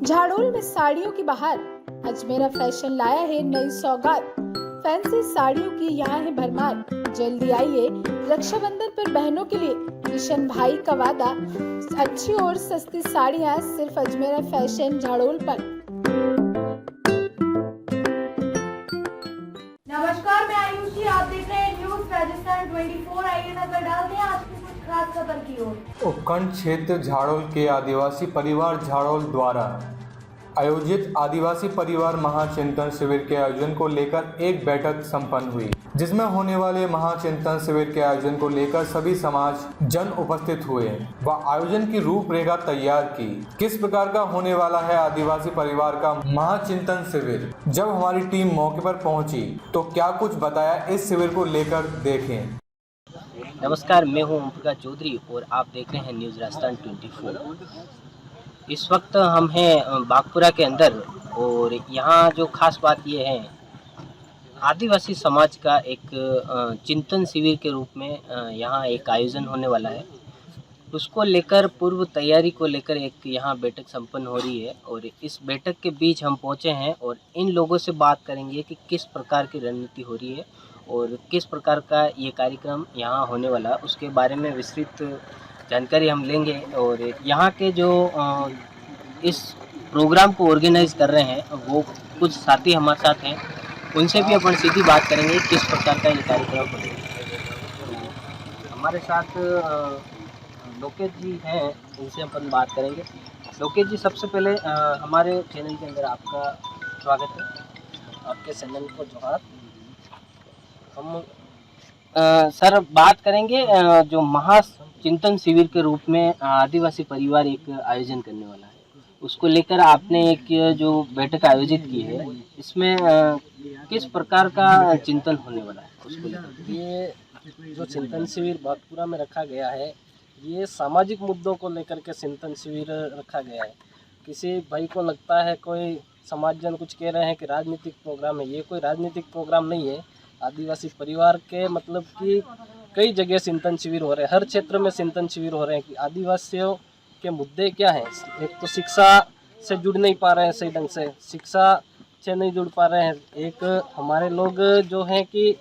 झाड़ोल में साड़ियों की बहार। अजमेरा फैशन लाया है नई सौगात। फैंसी साड़ियों की यहाँ है भरमार। जल्दी आइए, रक्षाबंधन पर बहनों के लिए किशन भाई का वादा। अच्छी और सस्ती साड़ियाँ सिर्फ अजमेरा फैशन झाड़ोल पर। नमस्कार, मैं आयुषी, आप देख रहे हैं न्यूज राजस्थान 24। आइए नजर डालते हैं आज की कुछ खास खबर की ओर। उपखंड क्षेत्र झाड़ोल के आदिवासी परिवार झाड़ोल द्वारा आयोजित आदिवासी परिवार महाचिंतन शिविर के आयोजन को लेकर एक बैठक संपन्न हुई, जिसमें होने वाले महाचिंतन शिविर के आयोजन को लेकर सभी समाज जन उपस्थित हुए व आयोजन की रूपरेखा तैयार की। किस प्रकार का होने वाला है आदिवासी परिवार का महाचिंतन शिविर, जब हमारी टीम मौके पर पहुंची तो क्या कुछ बताया इस शिविर को लेकर, देखें। नमस्कार, मैं हूं ओमप्रकाश चौधरी और आप देख रहे हैं न्यूज़ राजस्थान 24। इस वक्त हम हैं बागपुरा के अंदर और यहाँ जो खास बात ये है, आदिवासी समाज का एक चिंतन शिविर के रूप में यहाँ एक आयोजन होने वाला है। उसको लेकर पूर्व तैयारी को लेकर एक यहाँ बैठक संपन्न हो रही है और इस बैठक के बीच हम पहुँचे हैं और इन लोगों से बात करेंगे कि किस प्रकार की रणनीति हो रही है और किस प्रकार का ये कार्यक्रम यहाँ होने वाला, उसके बारे में विस्तृत जानकारी हम लेंगे। और यहाँ के जो इस प्रोग्राम को ऑर्गेनाइज कर रहे हैं वो कुछ साथी हमारे साथ हैं, उनसे भी अपन सीधी बात करेंगे किस प्रकार का ये कार्यक्रम हो रहा है। हमारे साथ लोकेश जी हैं, उनसे अपन बात करेंगे। लोकेश जी, सबसे पहले हमारे चैनल के अंदर आपका स्वागत है। आपके चैनल को जोहार। हम सर बात करेंगे जो महाचिंतन शिविर के रूप में आदिवासी परिवार एक आयोजन करने वाला है, उसको लेकर आपने एक जो बैठक आयोजित की है, इसमें किस प्रकार का चिंतन होने वाला है उसको लेकर? ये जो चिंतन शिविर बागपुरा में रखा गया है, ये सामाजिक मुद्दों को लेकर के चिंतन शिविर रखा गया है। किसी भाई को लगता है कोई समाज जन कुछ कह रहे हैं कि राजनीतिक प्रोग्राम है, ये कोई राजनीतिक प्रोग्राम नहीं है। आदिवासी परिवार के मतलब कि कई जगह चिंतन शिविर हो रहे हैं, हर क्षेत्र में चिंतन शिविर हो रहे हैं कि आदिवासियों के मुद्दे क्या हैं। एक तो शिक्षा से जुड़ नहीं पा रहे हैं, सही ढंग से शिक्षा से नहीं जुड़ पा रहे हैं। एक हमारे लोग जो हैं कि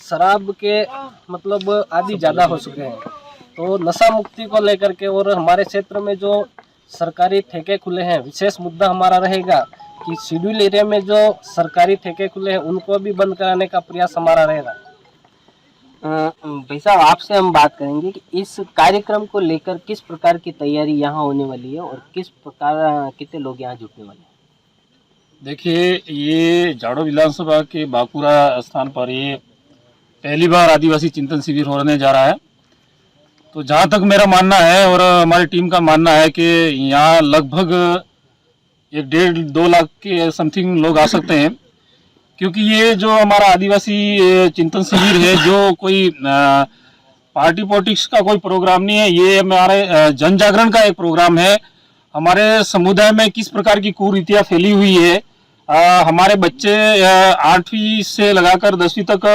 शराब के मतलब आदि ज़्यादा हो चुके हैं, तो नशा मुक्ति को लेकर के और हमारे क्षेत्र में जो सरकारी ठेके खुले हैं, विशेष मुद्दा हमारा रहेगा कि शेड्यूल एरिया में जो सरकारी ठेके खुले हैं उनको भी बंद कराने का प्रयास हमारा रहेगा। भाई साहब, आपसे हम बात करेंगे कि इस कार्यक्रम को लेकर किस प्रकार की तैयारी यहाँ होने वाली है और किस प्रकार कितने लोग यहाँ जुटने वाले हैं। देखिए, ये झाड़ोल विधानसभा के बागपुरा स्थान पर ये पहली बार आदिवासी चिंतन शिविर होने जा रहा है। तो जहाँ तक मेरा मानना है और हमारी टीम का मानना है कि यहाँ लगभग 1.5-2 लाख के समथिंग लोग आ सकते हैं, क्योंकि ये जो हमारा आदिवासी चिंतन शिविर है, जो कोई पार्टी पॉलिटिक्स का कोई प्रोग्राम नहीं है, ये हमारे जन जागरण का एक प्रोग्राम है। हमारे समुदाय में किस प्रकार की कुरीतियाँ फैली हुई है, हमारे बच्चे 8वीं से लगाकर 10वीं तक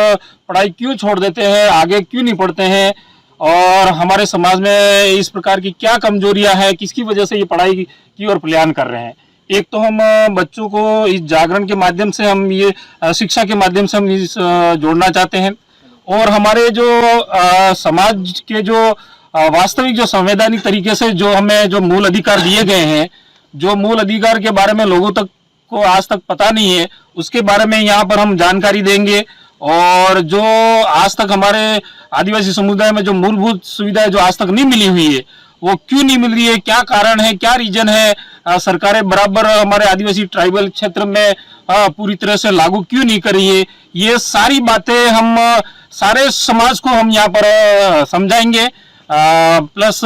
पढ़ाई क्यों छोड़ देते हैं, आगे क्यों नहीं पढ़ते हैं, और हमारे समाज में इस प्रकार की क्या कमजोरियां हैं, किसकी वजह से ये पढ़ाई की ओर पलायन कर रहे हैं। एक तो हम बच्चों को इस जागरण के माध्यम से, हम ये शिक्षा के माध्यम से हम इस जोड़ना चाहते हैं, और हमारे जो समाज के जो वास्तविक जो संवैधानिक तरीके से जो हमें जो मूल अधिकार दिए गए हैं, जो मूल अधिकार के बारे में लोगों तक को आज तक पता नहीं है, उसके बारे में यहाँ पर हम जानकारी देंगे। और जो आज तक हमारे आदिवासी समुदाय में जो मूलभूत सुविधाएं जो आज तक नहीं मिली हुई है, वो क्यों नहीं मिल रही है, क्या कारण है, क्या रीजन है, सरकारें बराबर हमारे आदिवासी ट्राइबल क्षेत्र में पूरी तरह से लागू क्यों नहीं कर रही है, ये सारी बातें हम सारे समाज को हम यहाँ पर समझाएंगे। प्लस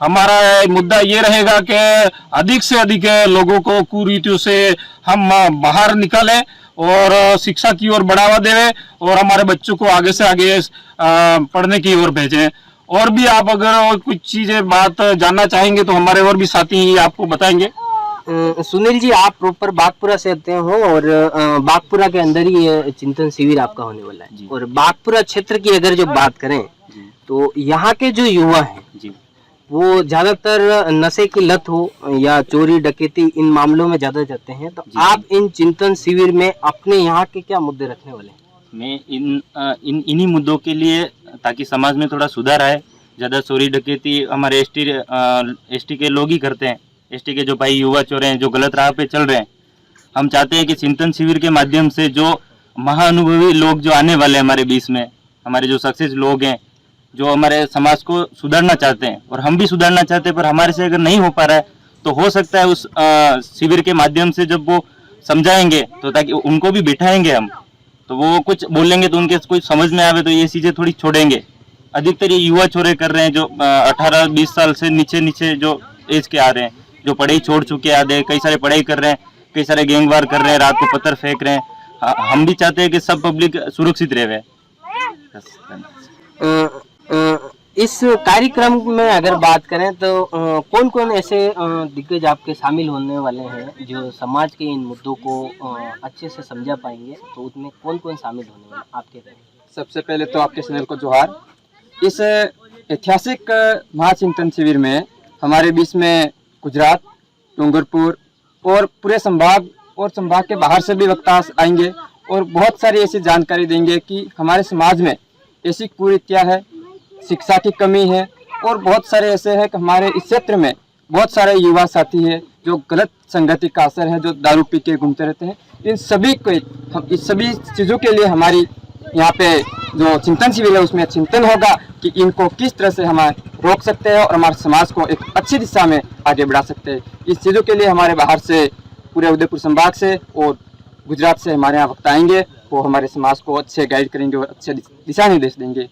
हमारा मुद्दा ये रहेगा कि अधिक से अधिक लोगों को कुरीतियों से हम बाहर निकालें और शिक्षा की ओर बढ़ावा दें और हमारे बच्चों को आगे से आगे पढ़ने की ओर भेजें। और भी आप अगर कुछ चीजें बात जानना चाहेंगे तो हमारे और भी साथी आपको बताएंगे। सुनील जी, आप प्रॉपर बागपुरा से आते हो और बागपुरा के अंदर ही ये चिंतन शिविर आपका होने वाला है। और बागपुरा क्षेत्र की अगर जो बात करें तो यहाँ के जो युवा हैं वो ज़्यादातर नशे की लत हो या चोरी डकैती इन मामलों में ज़्यादा जाते हैं, तो आप इन चिंतन शिविर में अपने यहाँ के क्या मुद्दे रखने वाले हैं? मैं इन्हीं मुद्दों के लिए, ताकि समाज में थोड़ा सुधार आए। ज़्यादा चोरी डकैती हमारे एसटी के लोग ही करते हैं। एसटी के जो भाई युवा चोर हैं, जो गलत राह पे चल रहे हैं, हम चाहते हैं कि चिंतन शिविर के माध्यम से जो महाअनुभवी लोग जो आने वाले हैं हमारे बीच में, हमारे जो सक्सेस लोग हैं, जो हमारे समाज को सुधारना चाहते हैं और हम भी सुधारना चाहते हैं, पर हमारे से अगर नहीं हो पा रहा है तो हो सकता है उस शिविर के माध्यम से जब वो समझाएंगे तो ताकि उनको भी बिठाएंगे हम, तो वो कुछ बोलेंगे तो उनके कुछ समझ में आवे तो ये चीज़ें थोड़ी छोड़ेंगे। अधिकतर ये युवा चोरे कर रहे हैं जो 18-20 साल से नीचे जो एज के आ रहे हैं, जो पढ़ाई छोड़ चुके आधे, कई सारे पढ़ाई कर रहे हैं, कई सारे गैंगवार कर रहे हैं, रात को पत्थर फेंक रहे हैं। हम भी चाहते हैं कि सब पब्लिक सुरक्षित रहे। इस कार्यक्रम में अगर बात करें तो कौन कौन ऐसे दिग्गज आपके शामिल होने वाले हैं जो समाज के इन मुद्दों को अच्छे से समझा पाएंगे, तो उसमें कौन कौन शामिल होने वाले आपके कहें? सबसे पहले तो आपके चैनल को जोहार। इस ऐतिहासिक महाचिंतन शिविर में हमारे बीच में गुजरात, डूंगरपुर और पूरे संभाग और संभाग के बाहर से भी वक्ता आएंगे और बहुत सारी ऐसी जानकारी देंगे कि हमारे समाज में ऐसी कुरीतियाँ है, शिक्षा की कमी है और बहुत सारे ऐसे हैं कि हमारे इस क्षेत्र में बहुत सारे युवा साथी हैं जो गलत संगति का असर है, जो दारू पी के घूमते रहते हैं। इन सभी को हम इस सभी चीज़ों के लिए हमारी यहाँ पे जो चिंतन शिविर है उसमें चिंतन होगा कि इनको किस तरह से हम रोक सकते हैं और हमारे समाज को एक अच्छी दिशा में आगे बढ़ा सकते हैं। इस चीज़ों के लिए हमारे बाहर से, पूरे उदयपुर संभाग से और गुजरात से हमारे यहाँ वक्त आएंगे, वो हमारे समाज को अच्छे गाइड करेंगे और अच्छे दिशा निर्देश देंगे।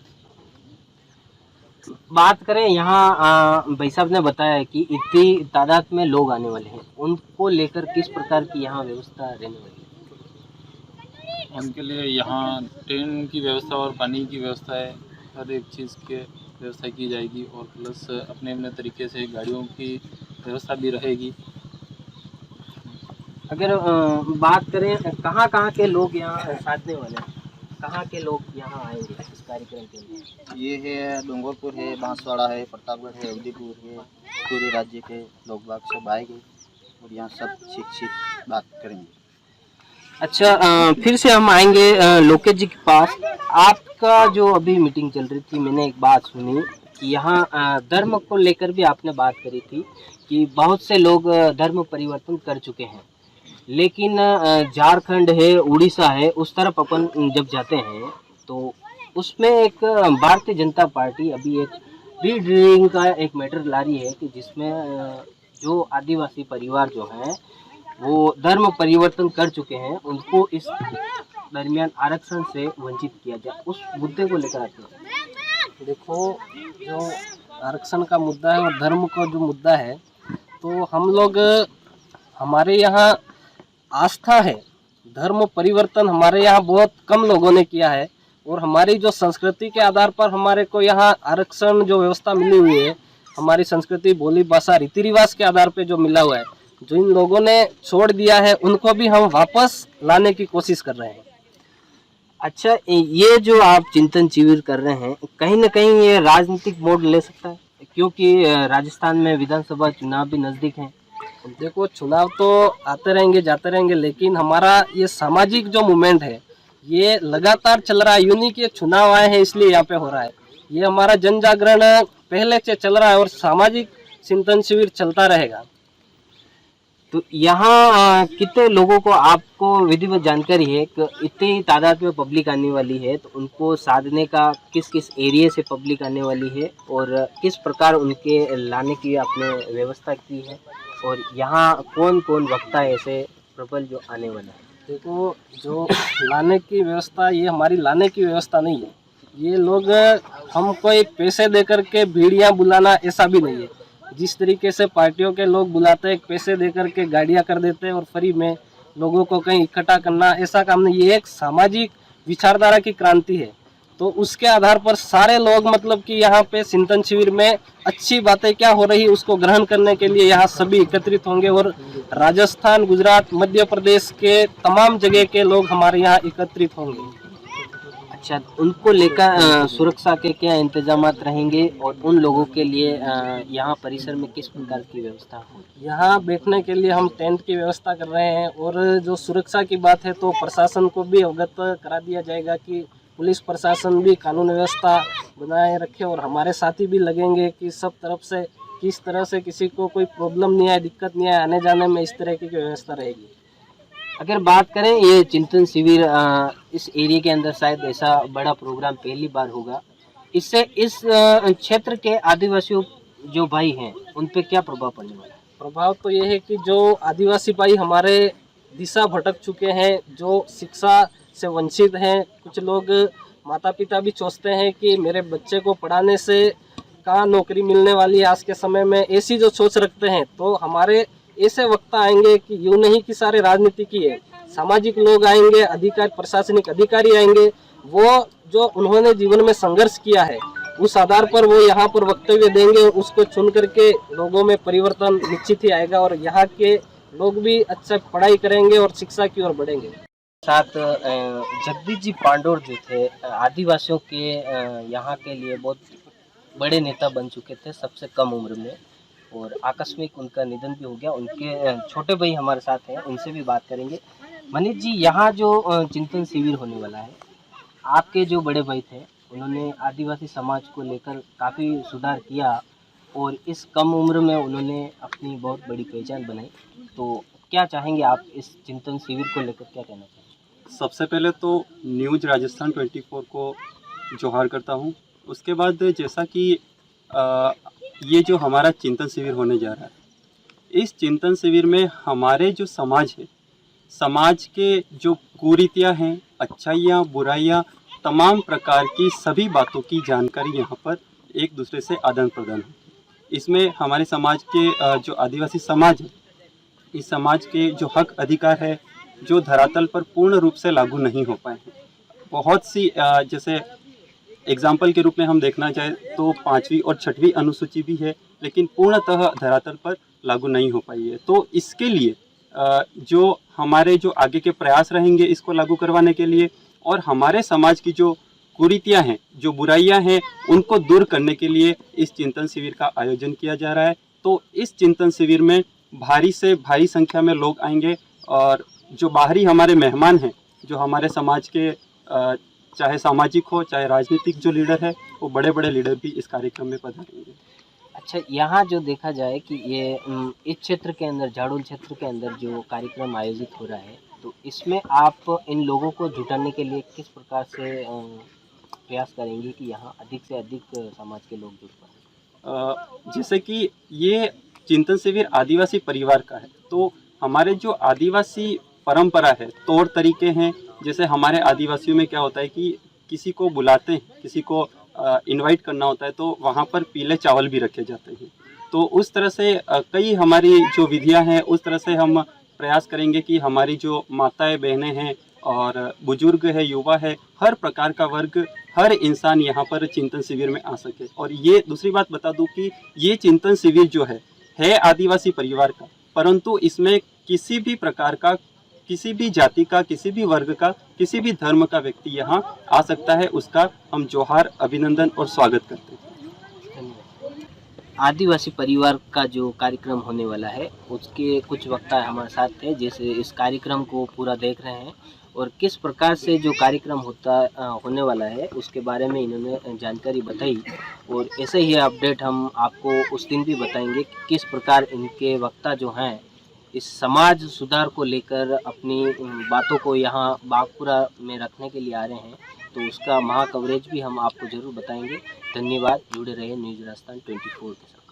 बात करें यहाँ भाई साहब ने बताया कि इतनी तादाद में लोग आने वाले हैं, उनको लेकर किस प्रकार की यहाँ व्यवस्था रहने वाली है? उनके लिए यहाँ ट्रेन की व्यवस्था और पानी की व्यवस्था है, हर एक चीज़ की व्यवस्था की जाएगी और प्लस अपने अपने तरीके से गाड़ियों की व्यवस्था भी रहेगी। अगर बात करें कहाँ के लोग यहाँ साधने वाले हैं, कहाँ के लोग यहाँ आएंगे इस कार्यक्रम के लिए? ये है डूंगरपुर है, बांसवाड़ा है, प्रतापगढ़ है, उदयपुर है, पूरे राज्य के लोग बाग सब आएंगे और यहाँ सब शिक्षित बात करेंगे। अच्छा, फिर से हम आएंगे लोकेश जी के पास। आपका जो अभी मीटिंग चल रही थी, मैंने एक बात सुनी कि यहाँ धर्म को लेकर भी आपने बात करी थी कि बहुत से लोग धर्म परिवर्तन कर चुके हैं, लेकिन झारखंड है, उड़ीसा है, उस तरफ अपन जब जाते हैं तो उसमें एक भारतीय जनता पार्टी अभी एक रीड्रिंग का एक मैटर ला रही है कि जिसमें जो आदिवासी परिवार जो हैं वो धर्म परिवर्तन कर चुके हैं, उनको इस दरमियान आरक्षण से वंचित किया जाए। उस मुद्दे को लेकर आते हैं। देखो, जो आरक्षण का मुद्दा है और धर्म का जो मुद्दा है, तो हम लोग, हमारे यहाँ आस्था है, धर्म परिवर्तन हमारे यहाँ बहुत कम लोगों ने किया है और हमारी जो संस्कृति के आधार पर हमारे को यहाँ आरक्षण जो व्यवस्था मिली हुई है, हमारी संस्कृति, बोली, भाषा, रीति रिवाज के आधार पे जो मिला हुआ है, जो इन लोगों ने छोड़ दिया है, उनको भी हम वापस लाने की कोशिश कर रहे हैं। अच्छा, ये जो आप चिंतन शिविर कर रहे हैं, कहीं ना कहीं ये राजनीतिक मोड़ ले सकता है, क्योंकि राजस्थान में विधानसभा चुनाव भी नज़दीक हैं। देखो, चुनाव तो आते रहेंगे, जाते रहेंगे, लेकिन हमारा ये सामाजिक जो मूवमेंट है ये लगातार चल रहा है। यूं नहीं कि चुनाव आए हैं इसलिए यहाँ पे हो रहा है, ये हमारा जन जागरण पहले से चल रहा है और सामाजिक चिंतन शिविर चलता रहेगा। तो यहाँ कितने लोगों को, आपको विधिवत जानकारी है कि इतनी तादाद में पब्लिक आने वाली है, तो उनको साधने का किस किस एरिया से पब्लिक आने वाली है और किस प्रकार उनके लाने की आपने व्यवस्था की है, और यहाँ कौन कौन वक्ता ऐसे प्रबल जो आने वाला है? देखो, जो लाने की व्यवस्था, ये हमारी लाने की व्यवस्था नहीं है। ये लोग, हम कोई पैसे दे करके भीड़ियाँ बुलाना ऐसा भी नहीं है। जिस तरीके से पार्टियों के लोग बुलाते हैं, पैसे दे करके गाड़ियाँ कर देते हैं और फ्री में लोगों को कहीं इकट्ठा करना, ऐसा काम नहीं। ये एक सामाजिक विचारधारा की क्रांति है, तो उसके आधार पर सारे लोग, मतलब कि यहाँ पे चिंतन शिविर में अच्छी बातें क्या हो रही है उसको ग्रहण करने के लिए यहाँ सभी एकत्रित होंगे और राजस्थान, गुजरात, मध्य प्रदेश के तमाम जगह के लोग हमारे यहाँ एकत्रित होंगे। अच्छा, उनको लेकर सुरक्षा के क्या इंतजाम रहेंगे और उन लोगों के लिए यहाँ परिसर में किस प्रकार की व्यवस्था होगी? यहाँ बैठने के लिए हम टेंट की व्यवस्था कर रहे हैं और जो सुरक्षा की बात है तो प्रशासन को भी अवगत करा दिया जाएगा कि पुलिस प्रशासन भी कानून व्यवस्था बनाए रखे और हमारे साथी भी लगेंगे कि सब तरफ से किस तरह से किसी को कोई प्रॉब्लम नहीं आए, दिक्कत नहीं आए, आने जाने में इस तरह की व्यवस्था रहेगी। अगर बात करें ये चिंतन शिविर इस एरिया के अंदर शायद ऐसा बड़ा प्रोग्राम पहली बार होगा, इससे इस क्षेत्र के आदिवासियों जो भाई हैं उन पे क्या प्रभाव पड़ने वाला है? प्रभाव तो ये है कि जो आदिवासी भाई हमारे दिशा भटक चुके हैं, जो शिक्षा से वंचित हैं, कुछ लोग माता पिता भी सोचते हैं कि मेरे बच्चे को पढ़ाने से कहाँ नौकरी मिलने वाली है आज के समय में, ऐसी जो सोच रखते हैं, तो हमारे ऐसे वक्त आएंगे कि यूँ नहीं कि सारे राजनीतिक ही है, सामाजिक लोग आएंगे, अधिकारी प्रशासनिक अधिकारी आएंगे, वो जो उन्होंने जीवन में संघर्ष किया है उस आधार पर वो यहाँ पर वक्तव्य देंगे, उसको चुन करके लोगों में परिवर्तन निश्चित ही आएगा और यहाँ के लोग भी अच्छा पढ़ाई करेंगे और शिक्षा की ओर बढ़ेंगे। साथ जगदीश जी पांडोर जो थे आदिवासियों के यहाँ के लिए बहुत बड़े नेता बन चुके थे सबसे कम उम्र में, और आकस्मिक उनका निधन भी हो गया। उनके छोटे भाई हमारे साथ हैं, उनसे भी बात करेंगे। मनीष जी, यहाँ जो चिंतन शिविर होने वाला है, आपके जो बड़े भाई थे उन्होंने आदिवासी समाज को लेकर काफ़ी सुधार किया और इस कम उम्र में उन्होंने अपनी बहुत बड़ी पहचान बनाई, तो क्या चाहेंगे आप इस चिंतन शिविर को लेकर, क्या कहना चाहेंगे? सबसे पहले तो न्यूज़ राजस्थान 24 को जोहार करता हूँ। उसके बाद जैसा कि ये जो हमारा चिंतन शिविर होने जा रहा है, इस चिंतन शिविर में हमारे जो समाज है, समाज के जो कुरीतियाँ हैं, अच्छाइयाँ, बुराइयाँ, तमाम प्रकार की सभी बातों की जानकारी यहाँ पर एक दूसरे से आदान प्रदान है। इसमें हमारे समाज के जो आदिवासी समाज है, इस समाज के जो हक अधिकार है जो धरातल पर पूर्ण रूप से लागू नहीं हो पाए हैं। बहुत सी जैसे एग्जाम्पल के रूप में हम देखना चाहें तो 5वीं और 6वीं अनुसूची भी है, लेकिन पूर्णतः धरातल पर लागू नहीं हो पाई है। तो इसके लिए जो हमारे जो आगे के प्रयास रहेंगे इसको लागू करवाने के लिए, और हमारे समाज की जो कुरीतियां हैं, जो बुराइयां हैं, उनको दूर करने के लिए इस चिंतन शिविर का आयोजन किया जा रहा है। तो इस चिंतन शिविर में भारी से भारी संख्या में लोग आएंगे और जो बाहरी हमारे मेहमान हैं, जो हमारे समाज के चाहे सामाजिक हो चाहे राजनीतिक जो लीडर है, वो बड़े बड़े लीडर भी इस कार्यक्रम में पधारेंगे। अच्छा, यहाँ जो देखा जाए कि ये इस क्षेत्र के अंदर, झाड़ोल क्षेत्र के अंदर जो कार्यक्रम आयोजित हो रहा है, तो इसमें आप इन लोगों को जुटाने के लिए किस प्रकार से प्रयास करेंगे कि यहाँ अधिक से अधिक समाज के लोग जुड़ पाएँ? जैसे कि ये चिंतन शिविर आदिवासी परिवार का है, तो हमारे जो आदिवासी परंपरा है, तौर तरीके हैं, जैसे हमारे आदिवासियों में क्या होता है कि किसी को बुलाते हैं, किसी को इनवाइट करना होता है, तो वहाँ पर पीले चावल भी रखे जाते हैं। तो उस तरह से कई हमारी जो विधियाँ हैं, उस तरह से हम प्रयास करेंगे कि हमारी जो माताएं बहनें हैं और बुजुर्ग है, युवा है, हर प्रकार का वर्ग, हर इंसान यहाँ पर चिंतन शिविर में आ सके। और ये दूसरी बात बता दूं कि ये चिंतन शिविर जो है आदिवासी परिवार का, परंतु इसमें किसी भी प्रकार का, किसी भी जाति का, किसी भी वर्ग का, किसी भी धर्म का व्यक्ति यहाँ आ सकता है। उसका हम जोहार, अभिनंदन और स्वागत करते हैं। आदिवासी परिवार का जो कार्यक्रम होने वाला है, उसके कुछ वक्ता हमारे साथ थे, जैसे इस कार्यक्रम को पूरा देख रहे हैं और किस प्रकार से जो कार्यक्रम होने वाला है उसके बारे में इन्होंने जानकारी बताई। और ऐसे ही अपडेट हम आपको उस दिन भी बताएंगे कि किस प्रकार इनके वक्ता जो हैं इस समाज सुधार को लेकर अपनी बातों को यहाँ बागपुरा में रखने के लिए आ रहे हैं, तो उसका महा कवरेज भी हम आपको ज़रूर बताएंगे। धन्यवाद, जुड़े रहे न्यूज़ राजस्थान 24 के साथ।